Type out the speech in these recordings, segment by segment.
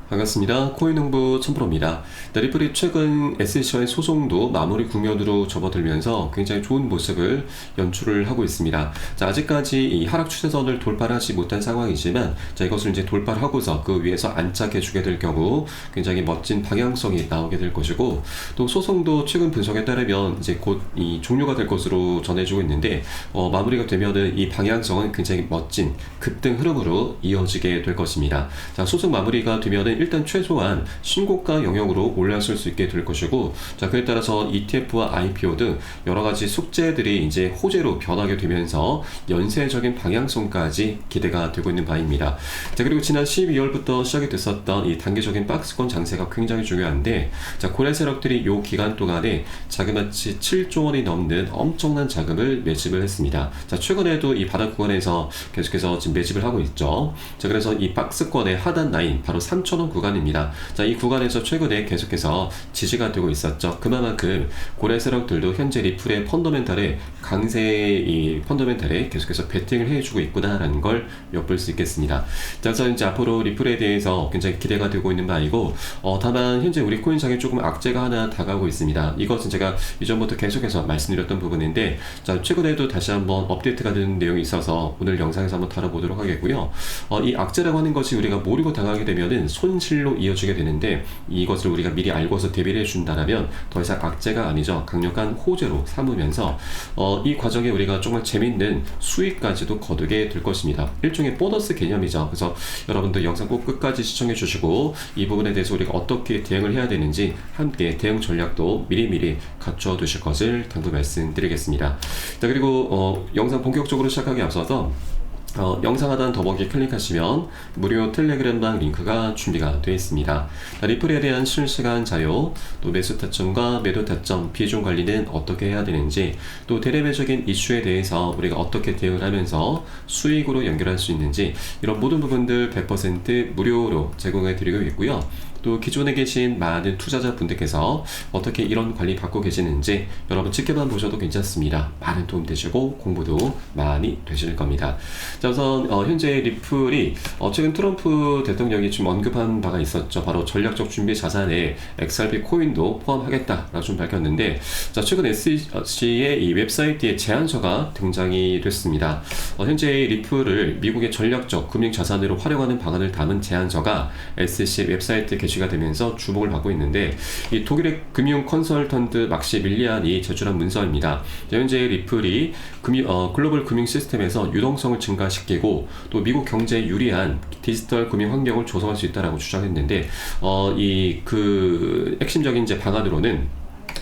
반갑습니다. 코인홍보 천프로입니다. 리플이 최근 SEC와의 소송도 마무리 국면으로 접어들면서 굉장히 좋은 모습을 연출을 하고 있습니다. 아직까지 이 하락 추세선을 돌파하지 못한 상황이지만 이것을 이제 돌파하고서 그 위에서 안착해주게 될 경우 굉장히 멋진 방향성이 나오게 될 것이고, 또 소송도 최근 분석에 따르면 이제 곧 이 종료가 될 것으로 전해지고 있는데 마무리가 되면은 이 방향성은 굉장히 멋진 급등 흐름으로 이어지게 될 것입니다. 소송 마무리가 되면은 일단 최소한 신고가 영역으로 올라설 수 있게 될 것이고, 그에 따라서 ETF와 IPO 등 여러 가지 숙제들이 이제 호재로 변하게 되면서 연쇄적인 방향성까지 기대가 되고 있는 바입니다. 그리고 지난 12월부터 시작이 됐었던 이 단기적인 박스권 장세가 굉장히 중요한데, 고래 세력들이 이 기간 동안에 자그마치 7조 원이 넘는 엄청난 자금을 매집을 했습니다. 최근에도 이 바닥 구간에서 계속해서 지금 매집을 하고 있죠. 그래서 이 박스권의 하단 라인 바로 3,000원 구간입니다. 이 구간에서 최근에 계속해서 지지가 되고 있었죠. 그만큼 고래 세력들도 현재 리플의 펀더멘탈에 이 펀더멘탈에 계속해서 베팅을 해주고 있구나라는 걸 엿볼 수 있겠습니다. 그래서 이제 앞으로 리플에 대해서 굉장히 기대가 되고 있는 바이고, 다만 현재 우리 코인상에 조금 악재가 하나 다가오고 있습니다. 이것은 제가 이전부터 계속해서 말씀드렸던 부분인데, 최근에도 다시 한번 업데이트가 된 내용이 있어서 오늘 영상에서 한번 다뤄보도록 하겠고요. 이 악재라고 하는 것이 우리가 모르고 당하게 되면은 손실로 이어지게 되는데, 이것을 우리가 미리 알고서 대비를 해준다면 더 이상 악재가 아니죠. 강력한 호재로 삼으면서 이 과정에 우리가 정말 재밌는 수익까지도 거두게 될 것입니다. 일종의 보너스 개념이죠. 그래서 여러분들 영상 꼭 끝까지 시청해 주시고, 이 부분에 대해서 우리가 어떻게 대응을 해야 되는지 함께 대응 전략도 미리미리 갖춰 두실 것을 당부 말씀드리겠습니다. 그리고 영상 본격적으로 시작하기 앞서서 영상 하단 더보기 클릭하시면 무료 텔레그램방 링크가 준비가 되어 있습니다. 리플에 대한 실시간 자료, 또 매수 타점과 매도 타점, 비중 관리는 어떻게 해야 되는지, 또 대대매적인 이슈에 대해서 우리가 어떻게 대응을 하면서 수익으로 연결할 수 있는지, 이런 모든 부분들 100% 무료로 제공해 드리고 있고요. 또 기존에 계신 많은 투자자분들께서 어떻게 이런 관리 받고 계시는지 여러분 지켜만 보셔도 괜찮습니다. 많은 도움 되시고 공부도 많이 되실 겁니다. 우선 현재 리플이 최근 트럼프 대통령이 지금 언급한 바가 있었죠. 바로 전략적 준비 자산에 XRP 코인도 포함하겠다라고 좀 밝혔는데, 최근 SEC의 이 웹사이트에 제안서가 등장이 됐습니다. 현재 리플을 미국의 전략적 금융 자산으로 활용하는 방안을 담은 제안서가 SEC 웹사이트에 게시가 되면서 주목을 받고 있는데, 이 독일의 금융 컨설턴트 막시 밀리안이 제출한 문서입니다. 현재 리플이 글로벌 금융 시스템에서 유동성을 증가시키고 또 미국 경제에 유리한 디지털 금융 환경을 조성할 수 있다라고 주장했는데, 핵심적인 이제 방안으로는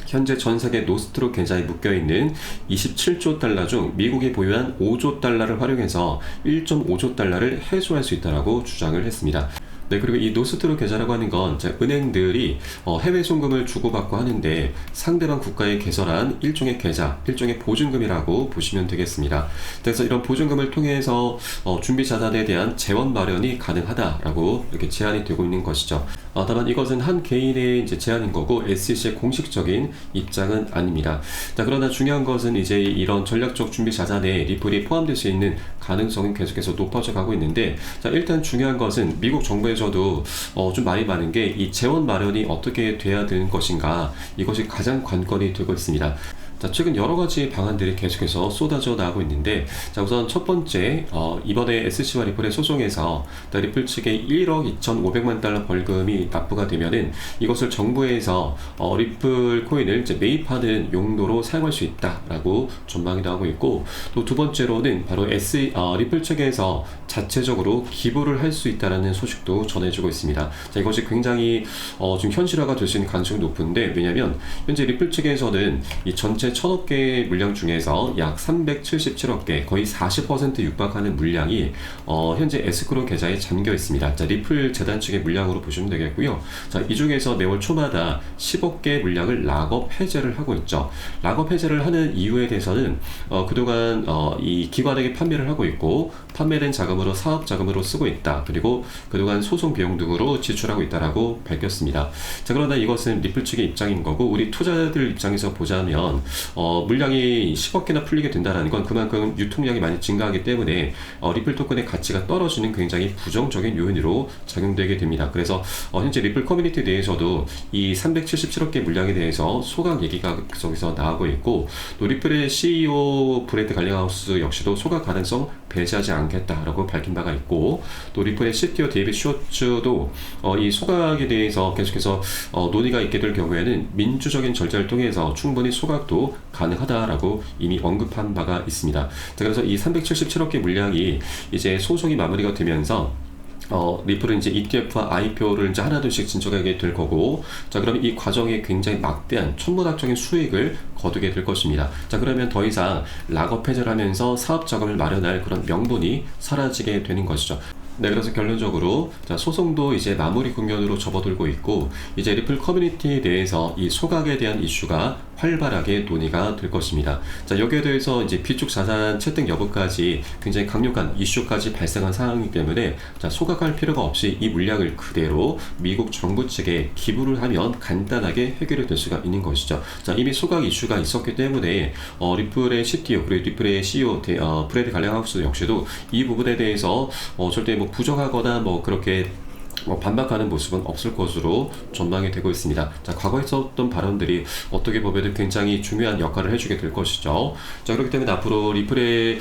현재 전 세계 노스트로 계좌에 묶여있는 27조 달러 중 미국이 보유한 5조 달러를 활용해서 1.5조 달러를 해소할 수 있다라고 주장을 했습니다. 그리고 이 노스트로 계좌라고 하는 건 은행들이 해외 송금을 주고받고 하는데 상대방 국가에 개설한 일종의 계좌, 일종의 보증금이라고 보시면 되겠습니다. 그래서 이런 보증금을 통해서 준비 자산에 대한 재원 마련이 가능하다라고 이렇게 제안이 되고 있는 것이죠. 다만 이것은 한 개인의 이제 제안인 거고 SEC의 공식적인 입장은 아닙니다. 그러나 중요한 것은 이제 이런 전략적 준비 자산에 리플이 포함될 수 있는 가능성은 계속해서 높아져 가고 있는데, 일단 중요한 것은 미국 정부에서도 좀 말이 많은 게 이 재원 마련이 어떻게 돼야 되는 것인가, 이것이 가장 관건이 되고 있습니다. 최근 여러 가지 방안들이 계속해서 쏟아져 나오고 있는데, 우선 첫 번째, 이번에 SEC와 리플의 소송에서 리플 측에 1억 2,500만 달러 벌금이 납부가 되면은 이것을 정부에서 리플 코인을 이제 매입하는 용도로 사용할 수 있다라고 전망이 나오고 있고, 또 두 번째로는 바로 리플 측에서 자체적으로 기부를 할 수 있다라는 소식도 전해지고 있습니다. 이것이 굉장히 좀 현실화가 될 수 있는 가능성이 높은데, 왜냐하면 현재 리플 측에서는 이 전체 1,000억 개의 물량 중에서 약 377억 개, 거의 40% 육박하는 물량이 현재 에스크로 계좌에 잠겨 있습니다. 리플 재단 측의 물량으로 보시면 되겠고요. 이 중에서 매월 초마다 10억 개의 물량을 락업 해제를 하고 있죠. 락업 해제를 하는 이유에 대해서는 그동안 이 기관에게 판매를 하고 있고, 판매된 자금으로 사업 자금으로 쓰고 있다. 그리고 그동안 소송 비용 등으로 지출하고 있다라고 밝혔습니다. 그러나 이것은 리플 측의 입장인 거고, 우리 투자자들 입장에서 보자면 물량이 10억 개나 풀리게 된다는 건 그만큼 유통량이 많이 증가하기 때문에 리플 토큰의 가치가 떨어지는 굉장히 부정적인 요인으로 작용되게 됩니다. 그래서 현재 리플 커뮤니티 내에서도 이 377억 개 물량에 대해서 소각 얘기가 계속해서 나오고 있고, 또 리플의 CEO 브래드 갈링하우스 역시도 소각 가능성 배제하지 않겠다라고 밝힌 바가 있고, 또 리플의 CTO 데이빗 쇼츠도 이 소각에 대해서 계속해서 논의가 있게 될 경우에는 민주적인 절차를 통해서 충분히 소각도 가능하다라고 이미 언급한 바가 있습니다. 자, 그래서 이 377억 개 물량이 이제 소송이 마무리가 되면서 리플은 이제 ETF와 IPO를 이제 하나둘씩 진척하게 될 거고, 자, 그럼 이 과정에 굉장히 막대한 천문학적인 수익을 거두게 될 것입니다. 자, 그러면 더 이상 락업 해제를 하면서 사업 자금을 마련할 그런 명분이 사라지게 되는 것이죠. 네, 그래서 결론적으로 소송도 이제 마무리 국면으로 접어들고 있고, 이제 리플 커뮤니티 내에서 이 소각에 대한 이슈가 활발하게 논의가 될 것입니다. 자, 여기에 대해서 이제 비축 자산 채택 여부까지 굉장히 강력한 이슈까지 발생한 상황이기 때문에 소각할 필요가 없이 이 물량을 그대로 미국 정부 측에 기부를 하면 간단하게 해결이 될 수가 있는 것이죠. 자, 이미 소각 이슈가 있었기 때문에 리플의 CTO 그리고 리플의 CEO 브래드 갈링하우스 역시도 이 부분에 대해서 절대 부정하거나 그렇게 반박하는 모습은 없을 것으로 전망이 되고 있습니다. 자, 과거에 있었던 발언들이 어떻게 보면 굉장히 중요한 역할을 해주게 될 것이죠. 자, 그렇기 때문에 앞으로 리플의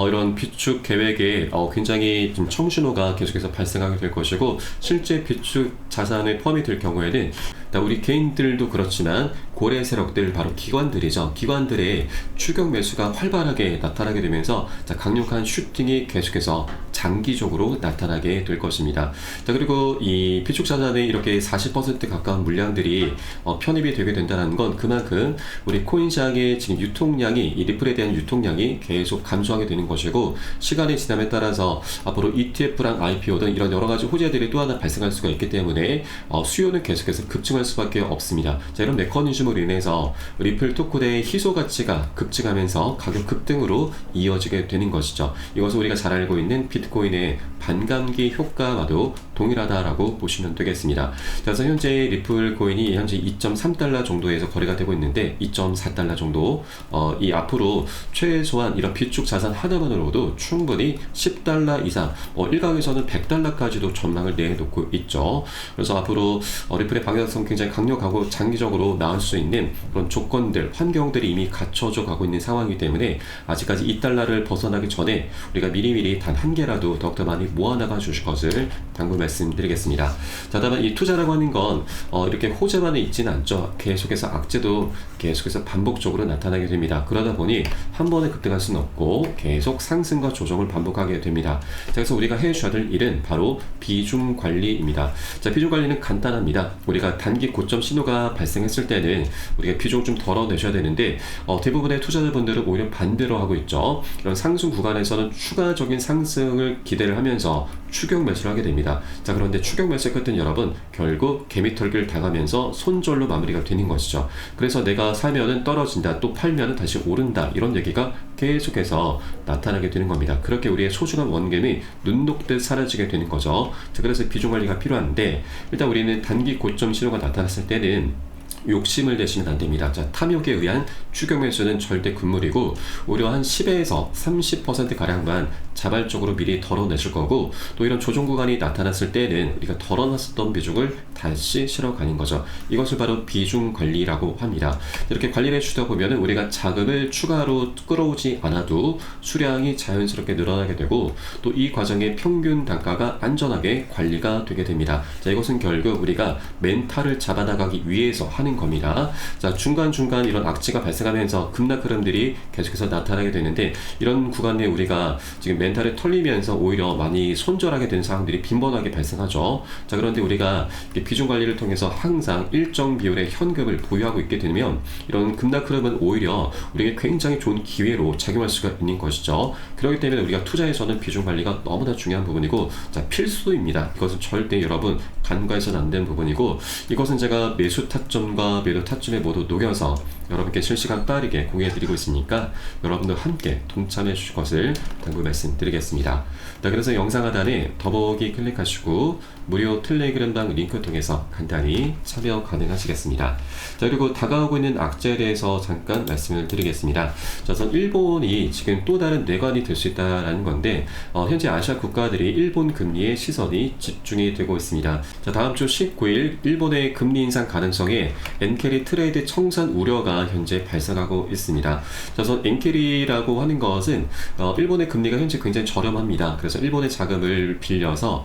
이런 비축 계획에 굉장히 좀 청신호가 계속해서 발생하게 될 것이고, 실제 비축 자산에 포함이 될 경우에는 우리 개인들도 그렇지만 고래 세력들, 바로 기관들이죠. 기관들의 추격 매수가 활발하게 나타나게 되면서 강력한 슈팅이 계속해서 장기적으로 나타나게 될 것입니다. 자, 그리고 이 비축 자산의 이렇게 40% 가까운 물량들이 편입이 되게 된다는 건 그만큼 우리 코인 시장의 지금 유통량이, 이 리플에 대한 유통량이 계속 감소하게 되는 것이고, 시간이 지남에 따라서 앞으로 ETF랑 IPO 등 이런 여러 가지 호재들이 또 하나 발생할 수가 있기 때문에 수요는 계속해서 급증할 수밖에 없습니다. 자, 이런 메커니즘으로 인해서 리플 토큰의 희소 가치가 급증하면서 가격 급등으로 이어지게 되는 것이죠. 이것은 우리가 잘 알고 있는 비트코인의 반감기 효과와도 동일하다라고 보시면 되겠습니다. 자, 그래서 현재 리플 코인이 현재 2.3달러 정도에서 거래가 되고 있는데 2.4달러 정도, 이 앞으로 최소한 이런 비축 자산 하나만으로도 충분히 10달러 이상, 일각에서는 100달러까지도 전망을 내놓고 있죠. 그래서 앞으로 리플의 방향성 굉장히 강력하고 장기적으로 나올 수 있는 그런 조건들, 환경들이 이미 갖춰져 가고 있는 상황이기 때문에 아직까지 2달러를 벗어나기 전에 우리가 미리미리 단 한 개라도 더욱더 많이 모아나가 주실 것을 당부 말씀드리겠습니다. 자, 다만 이 투자라고 하는 건 이렇게 호재만에 있지는 않죠. 계속해서 악재도 계속해서 반복적으로 나타나게 됩니다. 그러다 보니 한 번에 급등할 수는 없고 계속 상승과 조정을 반복하게 됩니다. 자, 그래서 우리가 해주셔야 될 일은 바로 비중 관리입니다. 자, 비중 관리는 간단합니다. 우리가 단기 고점 신호가 발생했을 때는 우리가 비중 좀 덜어내셔야 되는데, 대부분의 투자자분들은 오히려 반대로 하고 있죠. 이런 상승 구간에서는 추가적인 상승을 기대를 하면서 추격 매수를 하게 됩니다. 자, 그런데 추격 매수의 끝은 여러분 결국 개미털기를 당하면서 손절로 마무리가 되는 것이죠. 그래서 내가 사면은 떨어진다, 또 팔면은 다시 오른다, 이런 얘기가 계속해서 나타나게 되는 겁니다. 그렇게 우리의 소중한 원금이 눈 녹듯 사라지게 되는 거죠. 자, 그래서 비중 관리가 필요한데, 일단 우리는 단기 고점 신호가 나타났을 때는 욕심을 내시면 안 됩니다. 자, 탐욕에 의한 추격 매수는 절대 금물이고, 오히려 한 10에서 30% 가량만 자발적으로 미리 덜어내실 거고, 또 이런 조정 구간이 나타났을 때는 우리가 덜어놨었던 비중을 다시 실어가는 거죠. 이것을 바로 비중 관리라고 합니다. 이렇게 관리를 해주다 보면은 우리가 자금을 추가로 끌어오지 않아도 수량이 자연스럽게 늘어나게 되고, 또 이 과정의 평균 단가가 안전하게 관리가 되게 됩니다. 자, 이것은 결국 우리가 멘탈을 잡아나가기 위해서 하는 겁니다. 자, 중간중간 이런 악재가 발생하면서 급락 흐름들이 계속해서 나타나게 되는데, 이런 구간에 우리가 지금 멘탈을 털리면서 오히려 많이 손절하게 되는 상황들이 빈번하게 발생하죠. 자, 그런데 우리가 비중 관리를 통해서 항상 일정 비율의 현금을 보유하고 있게 되면 이런 급락 흐름은 오히려 우리에게 굉장히 좋은 기회로 작용할 수가 있는 것이죠. 그렇기 때문에 우리가 투자에서는 비중 관리가 너무나 중요한 부분이고, 자, 필수입니다. 이것은 절대 여러분 간과해서는 안 되는 부분이고, 이것은 제가 매수 타점과 매도 타점에 모두 녹여서 여러분께 실시간 빠르게 공유해드리고 있으니까 여러분도 함께 동참해 주실 것을 당부 말씀드리겠습니다. 자, 그래서 영상 하단에 더보기 클릭하시고 무료 텔레그램방 링크 통해서 간단히 참여 가능하시겠습니다. 자, 그리고 다가오고 있는 악재에 대해서 잠깐 말씀을 드리겠습니다. 자, 우선 일본이 지금 또 다른 뇌관이 될 수 있다는 건데, 현재 아시아 국가들이 일본 금리에 시선이 집중이 되고 있습니다. 자, 다음 주 19일 일본의 금리 인상 가능성에 엔캐리 트레이드 청산 우려가 현재 발생하고 있습니다. 자, 우선 엔캐리라고 하는 것은 일본의 금리가 현재 굉장히 저렴합니다. 그래서 일본의 자금을 빌려서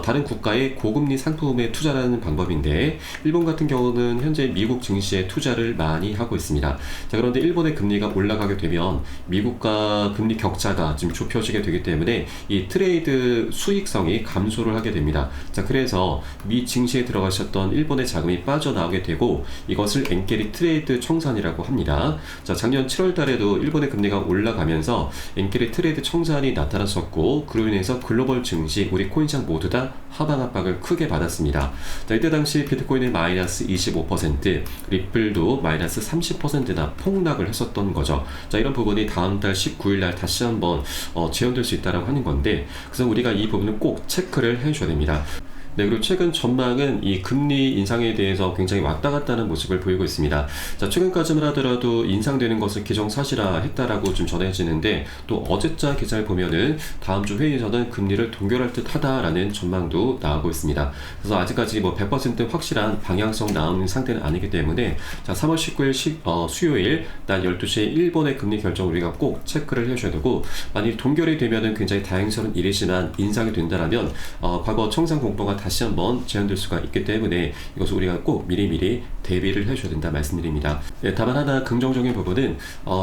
다른 국가의 고금리 상품에 투자하는 방법인데, 일본 같은 경우는 현재 미국 증시에 투자를 많이 하고 있습니다. 자, 그런데 일본의 금리가 올라가게 되면 미국과 금리 격차가 지금 좁혀지게 되기 때문에 이 트레이드 수익성이 감소를 하게 됩니다. 자, 그래서 미 증시에 들어가셨던 일본의 자금이 빠져나오게 되고, 이것을 엔캐리 트레이드 청산이라고 합니다. 자, 작년 7월 달에도 일본의 금리가 올라가면서 엔캐리 트레이드 청산이 나타났었고, 그로 인해서 글로벌 증시, 우리 코인시장 모두 다 하방 압박을 크게 받았습니다. 자, 이때 당시 비트코인은 마이너스 25%, 리플도 마이너스 30%나 폭락을 했었던 거죠. 자, 이런 부분이 다음 달 19일 날 다시 한번 재현될 수 있다고 하는 건데, 그래서 우리가 이 부분은 꼭 체크를 해줘야 됩니다. 네, 그리고 최근 전망은 이 금리 인상에 대해서 굉장히 왔다 갔다 하는 모습을 보이고 있습니다. 자, 최근까지만 하더라도 인상되는 것을 기정사실화 했다라고 좀 전해지는데, 또 어제자 기사를 보면은 다음 주 회의에서는 금리를 동결할 듯 하다라는 전망도 나오고 있습니다. 그래서 아직까지 뭐 100% 확실한 방향성 나오는 상태는 아니기 때문에, 자, 3월 19일 수요일 낮 12시에 일본의 금리 결정을 우리가 꼭 체크를 해줘야 되고, 만약 동결이 되면은 굉장히 다행스러운 일이지만 인상이 된다라면 과거 청산 공포가 다시 한번 재현될 수가 있기 때문에 이것을 우리가 꼭 미리미리 대비를 해줘야 된다 말씀드립니다. 네, 다만 하나 긍정적인 부분은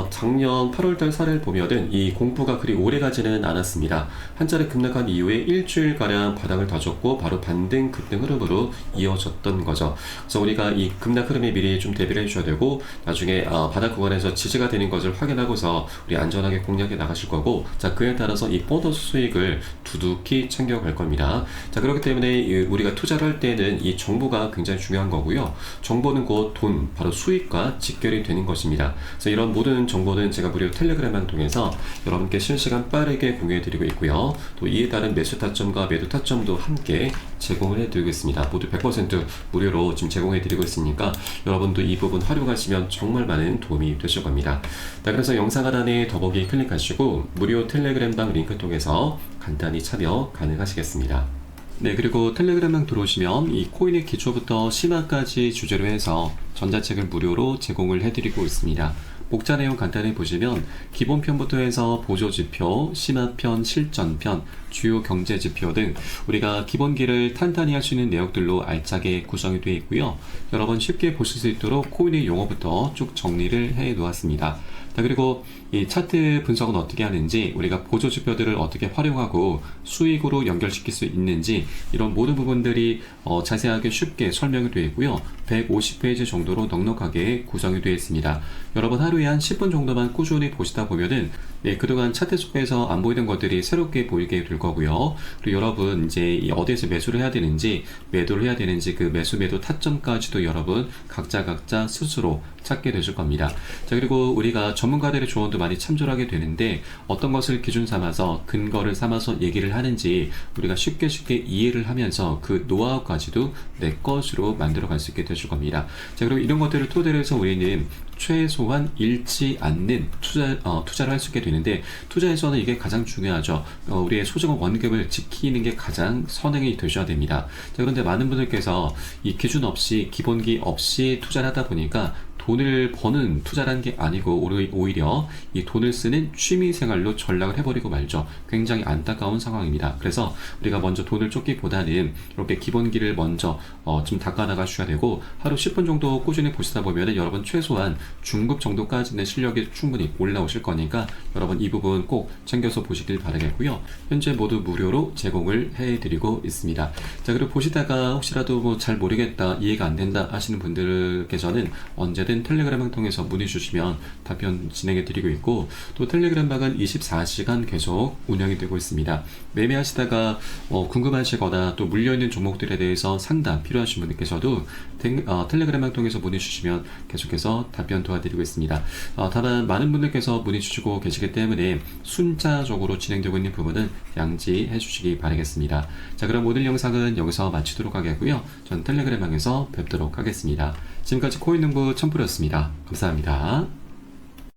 작년 8월달 사례를 보면은 이 공포가 그리 오래 가지는 않았습니다. 한 차례 급락한 이후에 일주일가량 바닥을 다졌고 바로 반등 급등 흐름으로 이어졌던 거죠. 그래서 우리가 이 급락 흐름에 미리 좀 대비를 해줘야 되고, 나중에 바닥 구간에서 지지가 되는 것을 확인하고서 우리 안전하게 공략해 나가실 거고, 자, 그에 따라서 이 보너스 수익을 두둑히 챙겨갈 겁니다. 자, 그렇기 때문에 우리가 투자를 할 때는 이 정보가 굉장히 중요한 거고요. 정보는 곧 돈, 바로 수익과 직결이 되는 것입니다. 그래서 이런 모든 정보는 제가 무료 텔레그램을 통해서 여러분께 실시간 빠르게 공유해 드리고 있고요. 또 이에 따른 매수 타점과 매도 타점도 함께 제공을 해 드리고 있습니다. 모두 100% 무료로 지금 제공해 드리고 있으니까 여러분도 이 부분 활용하시면 정말 많은 도움이 되실 겁니다. 자, 그래서 영상 하단에 더보기 클릭하시고 무료 텔레그램방 링크 통해서 간단히 참여 가능하시겠습니다. 네, 그리고 텔레그램방 들어오시면 이 코인의 기초부터 심화까지 주제로 해서 전자책을 무료로 제공을 해드리고 있습니다. 목차 내용 간단히 보시면 기본편부터 해서 보조지표, 심화편, 실전편, 주요 경제지표 등 우리가 기본기를 탄탄히 할 수 있는 내용들로 알차게 구성이 되어 있고요. 여러분 쉽게 보실 수 있도록 코인의 용어부터 쭉 정리를 해 놓았습니다. 자, 그리고 이 차트 분석은 어떻게 하는지, 우리가 보조지표들을 어떻게 활용하고 수익으로 연결시킬 수 있는지, 이런 모든 부분들이 자세하게 쉽게 설명이 되어 있고요. 150페이지 정도로 넉넉하게 구성이 되어 있습니다. 여러분 하루에 한 10분 정도만 꾸준히 보시다 보면은 그동안 차트 속에서 안 보이던 것들이 새롭게 보이게 될 거고요. 그리고 여러분 이제 어디에서 매수를 해야 되는지, 매도를 해야 되는지, 그 매수 매도 타점까지도 여러분 각자 스스로 찾게 되실 겁니다. 자, 그리고 우리가 전문가들의 조언도 많이 참조를 하게 되는데, 어떤 것을 기준 삼아서 근거를 삼아서 얘기를 하는지 우리가 쉽게 이해를 하면서 그 노하우까지도 내 것으로 만들어 갈 수 있게 되실 겁니다. 자, 그리고 이런 것들을 토대로 해서 우리는 최소한 잃지 않는 투자를 할 수 있게 되는데, 투자에서는 이게 가장 중요하죠. 우리의 소중한 원금을 지키는 게 가장 선행이 되셔야 됩니다. 자, 그런데 많은 분들께서 이 기준 없이, 기본기 없이 투자를 하다 보니까 돈을 버는 투자라는 게 아니고 오히려 이 돈을 쓰는 취미생활로 전락을 해버리고 말죠. 굉장히 안타까운 상황입니다. 그래서 우리가 먼저 돈을 쫓기보다는 이렇게 기본기를 먼저 좀 닦아나가셔야 되고, 하루 10분 정도 꾸준히 보시다 보면 여러분 최소한 중급 정도까지는 실력이 충분히 올라오실 거니까 여러분 이 부분 꼭 챙겨서 보시길 바라겠고요. 현재 모두 무료로 제공을 해드리고 있습니다. 자, 그리고 보시다가 혹시라도 뭐 잘 모르겠다, 이해가 안 된다 하시는 분들께서는 언제든 있든 텔레그램을 통해서 문의 주시면 답변 진행해 드리고 있고, 또 텔레그램 방은 24시간 계속 운영이 되고 있습니다. 매매하시다가 궁금하시거나 또 물려있는 종목들에 대해서 상담 필요하신 분들께서도 텔레그램을 통해서 문의 주시면 계속해서 답변 도와드리고 있습니다. 다만 많은 분들께서 문의 주시고 계시기 때문에 순차적으로 진행되고 있는 부분은 양지해 주시기 바라겠습니다. 자, 그럼 오늘 영상은 여기서 마치도록 하겠고요. 전 텔레그램 방에서 뵙도록 하겠습니다. 지금까지 코인농부 첨프였습니다. 감사합니다.